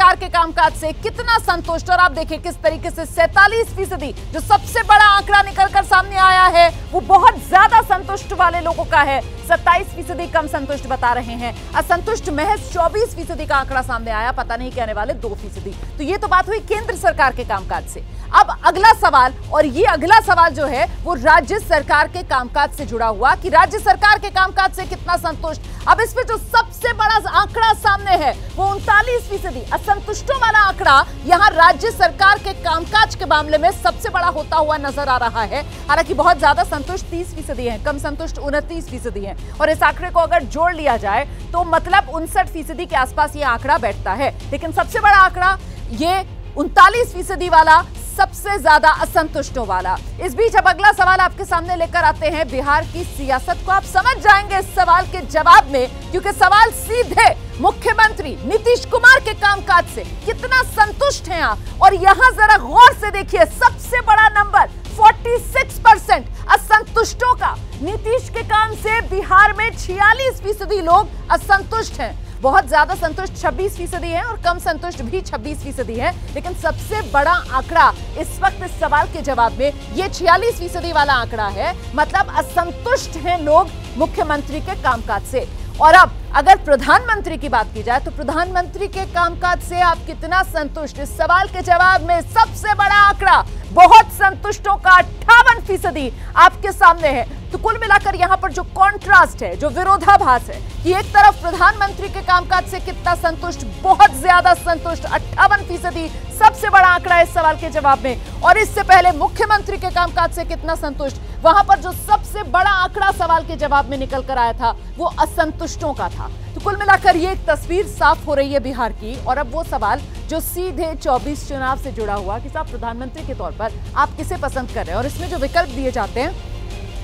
सरकार के कामकाज से कितना संतुष्ट। और आप देखिए किस तरीके से 47% जो सबसे बड़ा आंकड़ा निकलकर सामने आया है वो बहुत ज्यादा संतुष्ट वाले लोगों का है। 27% कम संतुष्ट बता रहे हैं। असंतुष्ट महज 24% का आंकड़ा सामने आया, पता नहीं कहने वाले 2%। तो ये तो बात हुई केंद्र सरकार के कामकाज से। अब अगला सवाल, और ये अगला सवाल जो है वो राज्य सरकार के कामकाज से जुड़ा हुआ कि राज्य सरकार के कामकाज से कितना संतुष्ट। अब इसमें जो सबसे बड़ा आंकड़ा सामने है वो 39%। असंतुष्टों वाला आंकड़ा यहां राज्य सरकार के कामकाज के मामले में सबसे बड़ा होता हुआ नजर आ रहा है। हालांकि बहुत ज्यादा संतुष्ट 30% है, कम संतुष्ट 29% है। और इस आंकड़े को अगर जोड़ लिया जाए तो मतलब 59% के आसपास ये आंकड़ा बैठता है। लेकिन सबसे बड़ा आंकड़ा ये 39% वाला, सबसे ज्यादा असंतुष्टों वाला। इस बीच अब अगला सवाल आपके सामने लेकर आते हैं बिहार की सियासत को। आप समझ जाएंगे इस सवाल के जवाब में, क्योंकि सवाल सीधे मुख्यमंत्री नीतीश कुमार के कामकाज से कितना संतुष्ट हैं आप। और यहां जरा गौर से देखिए, सबसे बड़ा नंबर 46% असंतुष्टों का। नीतीश के काम से बिहार में 46% लोग असंतुष्ट हैं। बहुत ज्यादा संतुष्ट 26% है और कम संतुष्ट भी 26% है। लेकिन सबसे बड़ा आंकड़ा इस वक्त इस सवाल के जवाब में ये 46% वाला आंकड़ा है। मतलब असंतुष्ट हैं लोग मुख्यमंत्री के कामकाज से। और अब अगर प्रधानमंत्री की बात की जाए तो प्रधानमंत्री के कामकाज से आप कितना संतुष्ट, इस सवाल के जवाब में सबसे बड़ा आंकड़ा बहुत संतुष्टों का 58% आपके सामने है। तो कुल मिलाकर यहां पर जो कॉन्ट्रास्ट है, जो विरोधाभास है कि एक तरफ प्रधानमंत्री के कामकाज से कितना संतुष्ट, बहुत ज्यादा संतुष्ट 58% सबसे बड़ा आंकड़ा है इस सवाल के जवाब में। और इससे पहले मुख्यमंत्री के कामकाज से कितना संतुष्ट, वहां पर जो सबसे बड़ा आंकड़ा सवाल के जवाब में निकल कर आया था वो असंतुष्टों का था। तो कुल मिलाकर ये एक तस्वीर साफ हो रही है बिहार की। और अब वो सवाल जो सीधे 24 चुनाव से जुड़ा हुआ कि साहब प्रधानमंत्री के तौर पर आप किसे पसंद कर रहे हैं। और इसमें जो विकल्प दिए जाते हैं,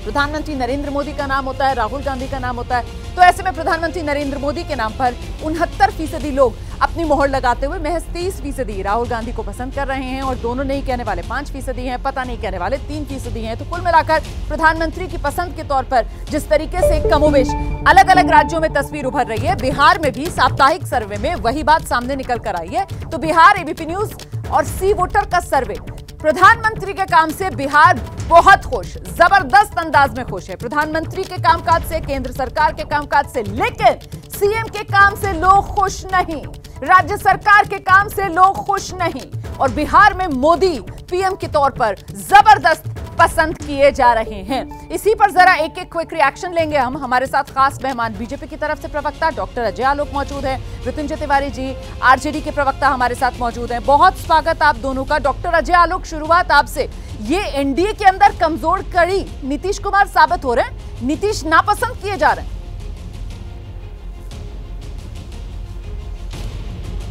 प्रधानमंत्री नरेंद्र मोदी का नाम होता है, राहुल गांधी का नाम होता है। तो ऐसे में प्रधानमंत्री नरेंद्र मोदी के नाम पर 69% लोग अपनी मोहर लगाते हुए महज 30% राहुल गांधी को पसंद कर रहे हैं। और दोनों नहीं कहने वाले 5% हैं, पता नहीं कहने वाले 3% हैं। तो कुल मिलाकर प्रधानमंत्री की पसंद के तौर पर जिस तरीके से कमोबेश अलग अलग राज्यों में तस्वीर उभर रही है, बिहार में भी साप्ताहिक सर्वे में वही बात सामने निकल कर आई है। तो बिहार एबीपी न्यूज और सी वोटर का सर्वे, प्रधानमंत्री के काम से बिहार बहुत खुश, जबरदस्त अंदाज में खुश है। प्रधानमंत्री के कामकाज से, केंद्र सरकार के कामकाज से, लेकिन सीएम के काम से लोग खुश नहीं, राज्य सरकार के काम से लोग खुश नहीं। और बिहार में मोदी पीएम के तौर पर जबरदस्त पसंद किए जा रहे हैं। इसी पर जरा एक एक क्विक रिएक्शन लेंगे हम। हमारे साथ खास मेहमान बीजेपी की तरफ से प्रवक्ता डॉक्टर अजय आलोक मौजूद है, मृत्युंजय तिवारी जी आरजेडी के प्रवक्ता हमारे साथ मौजूद हैं। बहुत स्वागत आप दोनों का। डॉक्टर अजय आलोक, शुरुआत आपसे। ये एनडीए के अंदर कमजोर कड़ी नीतीश कुमार साबित हो रहे हैं, नीतीश नापसंद किए जा रहे हैं।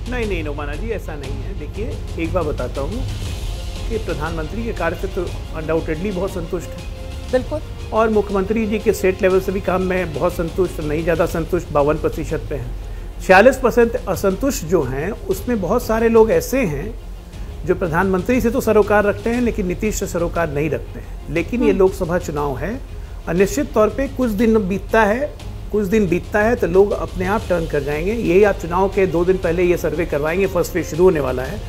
नहीं रोमाना जी, ऐसा नहीं है। देखिए, एक बार बताता हूँ कि प्रधानमंत्री के कार्य से तो अनडाउटेडली बहुत संतुष्ट है, बिल्कुल। और मुख्यमंत्री जी के स्टेट लेवल से भी काम में बहुत संतुष्ट, नहीं ज़्यादा संतुष्ट, 52% पे हैं। 46% असंतुष्ट जो हैं, उसमें बहुत सारे लोग ऐसे हैं जो प्रधानमंत्री से तो सरोकार रखते हैं लेकिन नीतीश से सरोकार नहीं रखते हैं। लेकिन ये लोकसभा चुनाव है, निश्चित तौर पर कुछ दिन बीतता है तो लोग अपने आप टर्न कर जाएंगे। यही आप चुनाव के 2 दिन पहले ये सर्वे करवाएंगे, फर्स्ट फेज शुरू होने वाला है।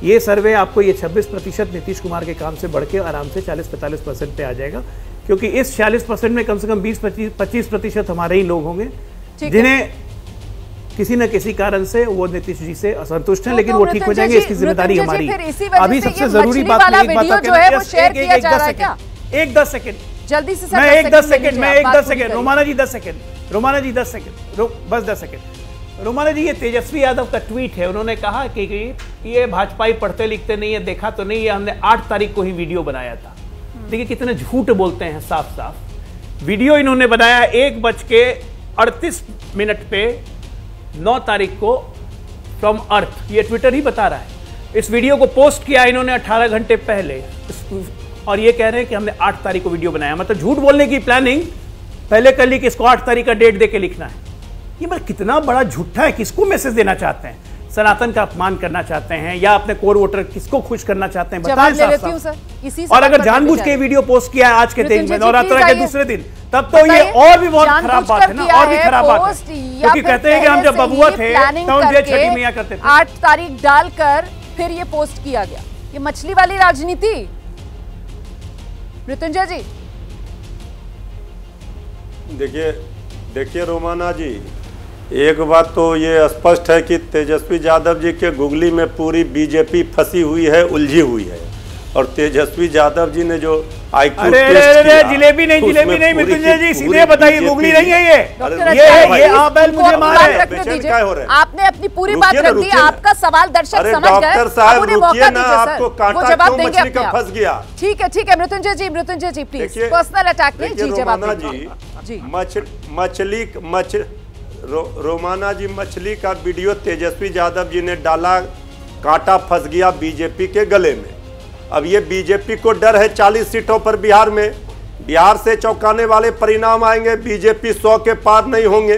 ये सर्वे आपको ये 26% नीतीश कुमार के काम से बढ़ के आराम से 40-45% पे आ जाएगा, क्योंकि इस 40% में कम से कम 20-25% हमारे ही लोग होंगे जिन्हें किसी न किसी कारण से वो नीतीश जी से असंतुष्ट हैं। लेकिन वो ठीक हो जाएंगे, इसकी जिम्मेदारी हमारी। अभी सबसे जरूरी बात एक 10 सेकेंड जल्दी से, मैं एक 10 सेकेंड रोमाना जी 10 सेकेंड बस 10 सेकेंड। रोमाना जी, ये तेजस्वी यादव का ट्वीट है। उन्होंने कहा कि ये भाजपाई पढ़ते लिखते नहीं है, देखा तो नहीं है, हमने 8 तारीख को ही वीडियो बनाया था। देखिए कितने झूठ बोलते हैं साफ साफ। वीडियो इन्होंने बनाया 1:38 पे 9 तारीख को फ्रॉम अर्थ, ये ट्विटर ही बता रहा है। इस वीडियो को पोस्ट किया इन्होंने 18 घंटे पहले, और ये कह रहे हैं कि हमने 8 तारीख को वीडियो बनाया। मतलब झूठ बोलने की प्लानिंग पहले कर ली कि इसको 8 तारीख का डेट दे के लिखना है। ये मतलब कितना बड़ा झूठा है, किसको मैसेज देना चाहते हैं। सनातन का अपमान करना चाहते हैं या अपने कोर वोटर किसको खुश करना चाहते हैं, जवाब बताएं ले लेती हूं साफ-साफ। सर। इसी और अगर जानबूझ के वीडियो पोस्ट किया है आज के दिन में नवरात्र के दूसरे दिन, तब तो ये बताइए, और भी बहुत खराब जानबूझ बात कर है ना, किया और भी है खराब बात पोस्ट है, या क्योंकि फिर कहते हैं कि हम जब पहले बबुआ से थे ही प्लानिंग तो हम करके छठी मैया करते थे। 8 तारीख डालकर फिर ये पोस्ट किया गया। ये मछली वाली राजनीति। मृत्युंजय जी देखिए रोमाना जी, एक बात तो ये स्पष्ट है कि तेजस्वी यादव जी के गुगली में पूरी बीजेपी फंसी हुई है, उलझी हुई है। और तेजस्वी यादव जी ने जो आईक्यू टेस्ट किया, जिलेबी नहीं मृत्युंजय जी, सीधे बताइए, गुगली नहीं है ये आप बैल मुझे मारे। आपने अपनी पूरी बात रख दी, आपका सवाल दर्शक समझ गए। डॉक्टर साहब रुकिए ना, आपको कांटा क्यों मछली का फंस गया? ठीक है मृत्युंजय जी प्लीज, पर्सनल अटैक नहीं जी, जवाब जी। रोमाना जी, मछली का वीडियो तेजस्वी यादव जी ने डाला, कांटा फंस गया बीजेपी के गले में। अब ये बीजेपी को डर है 40 सीटों पर बिहार में, बिहार से चौंकाने वाले परिणाम आएंगे, बीजेपी 100 के पार नहीं होंगे।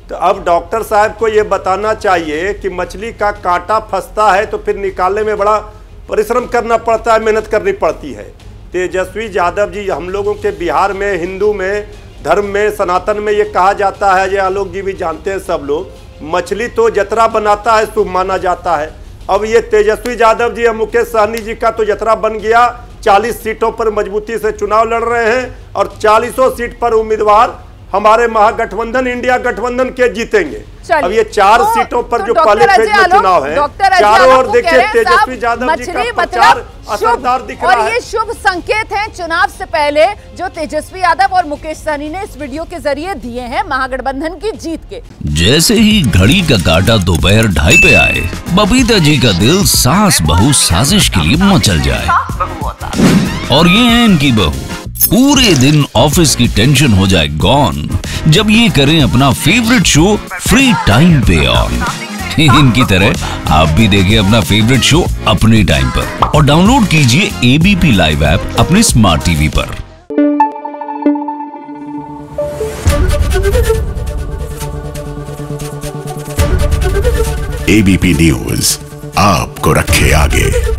तो अब डॉक्टर साहब को ये बताना चाहिए कि मछली का कांटा फंसता है तो फिर निकालने में बड़ा परिश्रम करना पड़ता है, मेहनत करनी पड़ती है। तेजस्वी यादव जी, हम लोगों के बिहार में, हिंदू में, धर्म में, सनातन में ये कहा जाता है, ये आलोक जी भी जानते हैं सब लोग, मछली तो जतरा बनाता है शुभ माना जाता है। अब ये तेजस्वी यादव जी और मुकेश सहनी जी का तो जतरा बन गया, 40 सीटों पर मजबूती से चुनाव लड़ रहे हैं और 40 सीट पर उम्मीदवार हमारे महागठबंधन इंडिया गठबंधन के जीतेंगे। अब ये 4 सीटों पर जो पहले फेज में चुनाव है, चारों ओर देखिए तेजस्वी यादव जी का प्रचार असरदार दिख रहा है। और ये शुभ संकेत हैं चुनाव से पहले जो तेजस्वी यादव और मुकेश सहनी ने इस वीडियो के जरिए दिए हैं महागठबंधन की जीत के। जैसे ही घड़ी का काटा दोपहर 2:30 पे आए, बबीता जी का दिल सास बहू साजिश के लिए मचल जाए। और ये है इनकी बहू, पूरे दिन ऑफिस की टेंशन हो जाए गॉन जब ये करें अपना फेवरेट शो फ्री टाइम पे ऑन। इनकी तरह आप भी देखें अपना फेवरेट शो अपने टाइम पर और डाउनलोड कीजिए एबीपी लाइव ऐप अपने स्मार्ट टीवी पर। एबीपी न्यूज आपको रखे आगे।